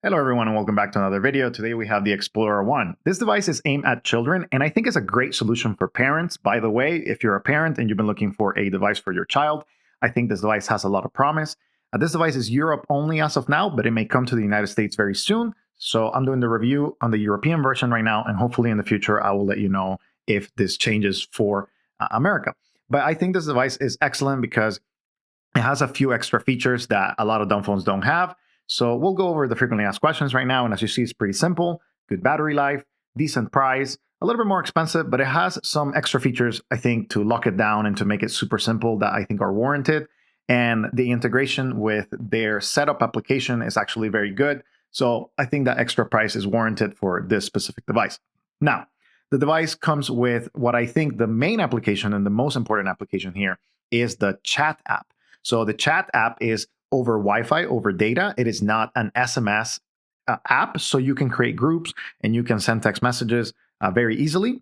Hello everyone and welcome back to another video. Today we have the Xplora One. This device is aimed at children and I think it's a great solution for parents. By the way, if you're a parent and you've been looking for a device for your child, I think this device has a lot of promise. This device is Europe only as of now, but it may come to the United States very soon. So I'm doing the review on the European version right now, and hopefully in the future I will let you know if this changes for America. But I think this device is excellent because it has a few extra features that a lot of dumb phones don't have. So we'll go over the frequently asked questions right now. And as you see, it's pretty simple, good battery life, decent price, a little bit more expensive, but it has some extra features, I think, to lock it down and to make it super simple that I think are warranted. And the integration with their setup application is actually very good. So I think that extra price is warranted for this specific device. Now, the device comes with what I think the main application and the most important application here is the chat app. So the chat app is over Wi-Fi, over data. It is not an SMS app, so you can create groups and you can send text messages very easily.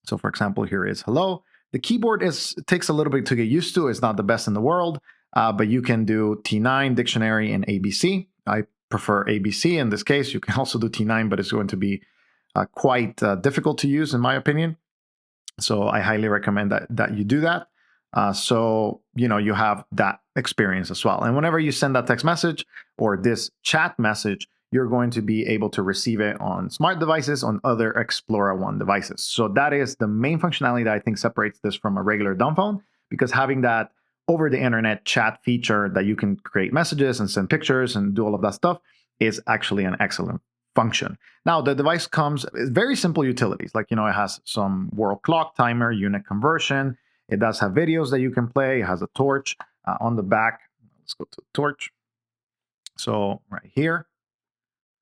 So for example, here is hello. The keyboard takes a little bit to get used to. It's not the best in the world, but you can do T9, dictionary, and ABC. I prefer ABC in this case. You can also do T9, but it's going to be quite difficult to use in my opinion. So I highly recommend that you do that. So, you have that experience as well. And whenever you send that text message or this chat message, you're going to be able to receive it on smart devices, on other Xplora One devices. So that is the main functionality that I think separates this from a regular dumb phone, because having that over the internet chat feature that you can create messages and send pictures and do all of that stuff is actually an excellent function. Now, the device comes with very simple utilities. Like, it has some world clock, timer, unit conversion. It does have videos that you can play. It has a torch on the back. Let's go to the torch. So right here,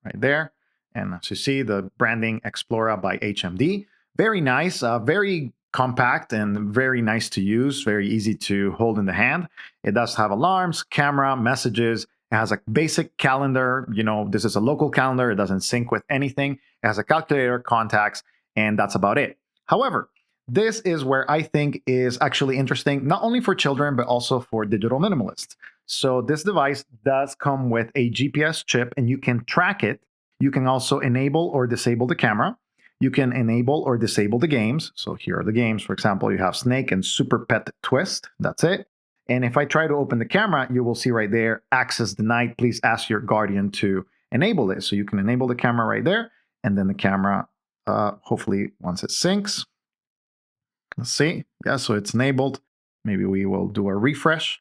right there. And as you see, the branding Xplora by HMD. Very nice, very compact and very nice to use. Very easy to hold in the hand. It does have alarms, camera, messages. It has a basic calendar. This is a local calendar. It doesn't sync with anything. It has a calculator, contacts, and that's about it. However, this is where I think is actually interesting, not only for children, but also for digital minimalists. So this device does come with a GPS chip and you can track it. You can also enable or disable the camera. You can enable or disable the games. So here are the games. For example, you have Snake and Super Pet Twist. That's it. And if I try to open the camera, you will see right there, access denied. Please ask your guardian to enable this. So you can enable the camera right there. And then the camera, hopefully once it syncs, let's see. Yeah, so it's enabled. Maybe we will do a refresh.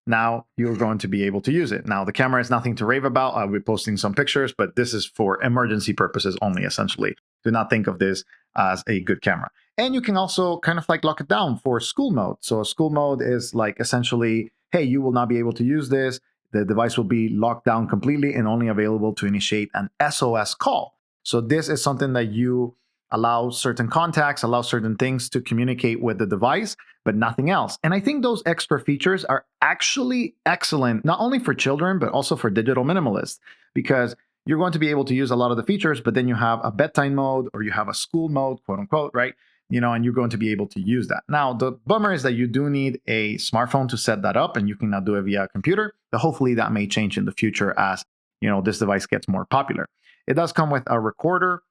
Now you're going to be able to use it. Now the camera is nothing to rave about. I'll be posting some pictures, but this is for emergency purposes only, essentially. Do not think of this as a good camera. And you can also kind of like lock it down for school mode. So school mode is like essentially, hey, you will not be able to use this. The device will be locked down completely and only available to initiate an SOS call. So this is something that you allow certain contacts, allow certain things to communicate with the device, but nothing else. And I think those extra features are actually excellent, not only for children, but also for digital minimalists, because you're going to be able to use a lot of the features, but then you have a bedtime mode or you have a school mode, quote unquote, right? And you're going to be able to use that. Now, the bummer is that you do need a smartphone to set that up and you cannot do it via a computer, but hopefully that may change in the future as, this device gets more popular. It does come with a recorder.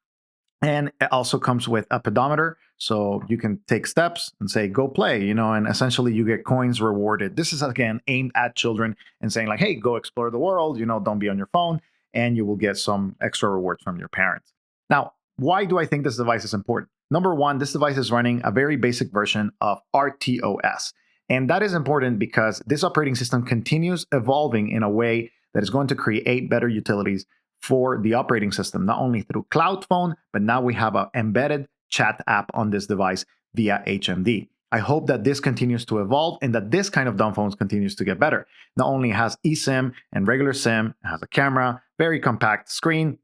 And it also comes with a pedometer, so you can take steps and say, go play, and essentially you get coins rewarded. This is, again, aimed at children and saying like, hey, go explore the world, don't be on your phone, and you will get some extra rewards from your parents. Now, why do I think this device is important? Number one, this device is running a very basic version of RTOS. And that is important because this operating system continues evolving in a way that is going to create better utilities for the operating system, not only through Cloud Phone, but now we have an embedded chat app on this device via HMD. I hope that this continues to evolve and that this kind of dumb phones continues to get better. Not only has eSIM and regular SIM, it has a camera, very compact screen.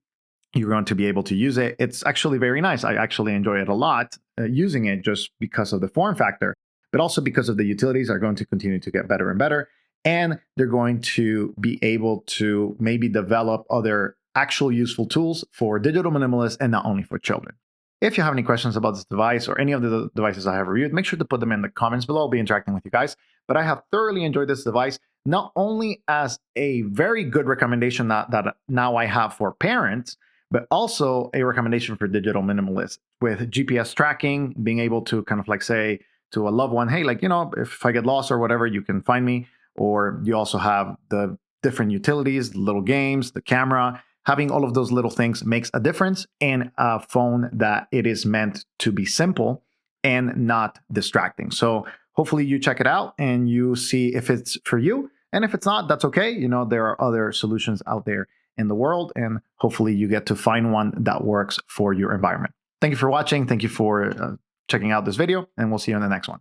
You're going to be able to use it. It's actually very nice. I actually enjoy it a lot using it just because of the form factor, but also because of the utilities are going to continue to get better and better. And they're going to be able to maybe develop other actual useful tools for digital minimalists and not only for children. If you have any questions about this device or any of the devices I have reviewed, make sure to put them in the comments below. I'll be interacting with you guys. But I have thoroughly enjoyed this device. not only as a very good recommendation that now I have for parents, but also a recommendation for digital minimalists with GPS tracking, being able to kind of like say to a loved one, hey, like, if I get lost or whatever, you can find me. Or you also have the different utilities, the little games, the camera. Having all of those little things makes a difference in a phone that it is meant to be simple and not distracting. So hopefully you check it out and you see if it's for you. And if it's not, that's okay. There are other solutions out there in the world, and hopefully you get to find one that works for your environment. Thank you for watching. Thank you for checking out this video, and we'll see you in the next one.